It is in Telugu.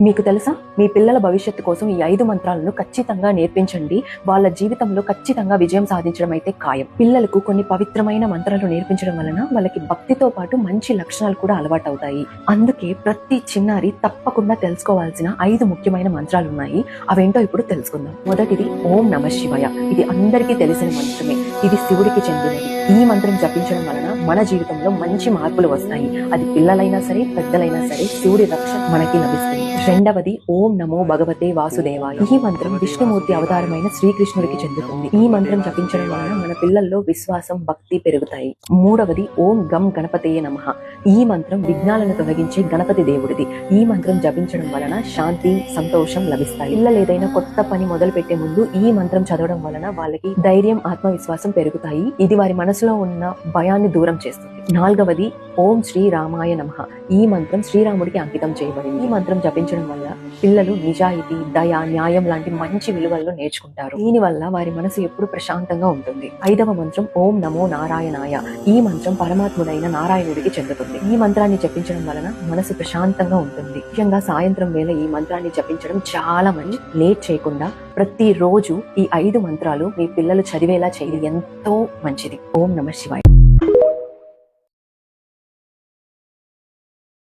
మీకు తెలుసా, మీ పిల్లల భవిష్యత్తు కోసం ఈ 5 మంత్రాలను ఖచ్చితంగా నేర్పించండి. వాళ్ళ జీవితంలో ఖచ్చితంగా విజయం సాధించడం అయితే ఖాయం. పిల్లలకు కొన్ని పవిత్రమైన మంత్రాలు నేర్పించడం వలన వాళ్ళకి భక్తితో పాటు మంచి లక్షణాలు కూడా అలవాటవుతాయి. అందుకే ప్రతి చిన్నారి తప్పకుండా తెలుసుకోవాల్సిన 5 ముఖ్యమైన మంత్రాలు ఉన్నాయి. అవేంటో ఇప్పుడు తెలుసుకుందాం. మొదటిది ఓం నమః శివాయ. ఇది అందరికీ తెలిసిన మంత్రమే. ఇది శివుడికి చెందినది. ఈ మంత్రం జపించడం వలన మన జీవితంలో మంచి మార్పులు వస్తాయి. అది పిల్లలైనా సరే, పెద్దలైనా సరే, శివుడి రక్షణ మనకి లభిస్తుంది. రెండవది ఓం నమో భగవతే వాసుదేవాయ. ఈ మంత్రం విష్ణుమూర్తి అవతారమైన శ్రీకృష్ణుడికి చెందుతుంది. ఈ మంత్రం జపించడం వలన మన పిల్లల్లో విశ్వాసం, భక్తి పెరుగుతాయి. మూడవది ఓం గం గణపతేయ నమః. ఈ మంత్రం విఘ్నాలను తొలగించే గణపతి దేవుడిది. ఈ మంత్రం జపించడం వలన శాంతి, సంతోషం లభిస్తాయి. పిల్లలు ఏదైనా కొత్త పని మొదలు పెట్టే ముందు ఈ మంత్రం చదవడం వలన వాళ్ళకి ధైర్యం, ఆత్మవిశ్వాసం పెరుగుతాయి. ఇది వారి మనసులో ఉన్న భయాన్ని దూరం చేస్తుంది. నాలుగవది ఓం శ్రీ రామాయ నమః. ఈ మంత్రం శ్రీరాముడికి అంకితం చేయబడింది. ఈ మంత్రం జపించడం వల్ల పిల్లలు నిజాయితీ, దయ, న్యాయం లాంటి మంచి విలువలను నేర్చుకుంటారు. దీనివల్ల వారి మనసు ఎప్పుడు ప్రశాంతంగా ఉంటుంది. ఐదవ మంత్రం ఓం నమో నారాయణాయ. ఈ మంత్రం పరమాత్ముడైన నారాయణుడికి చెందుతుంది. ఈ మంత్రాన్ని జపించడం వలన మనసు ప్రశాంతంగా ఉంటుంది. ముఖ్యంగా సాయంత్రం వేళ ఈ మంత్రాన్ని జపించడం చాలా మంచి. లేట్ చేయకుండా ప్రతి రోజు ఈ 5 మంత్రాలు మీ పిల్లలు చదివేలా చేయడం ఎంతో మంచిది. ఓం నమః శివాయ.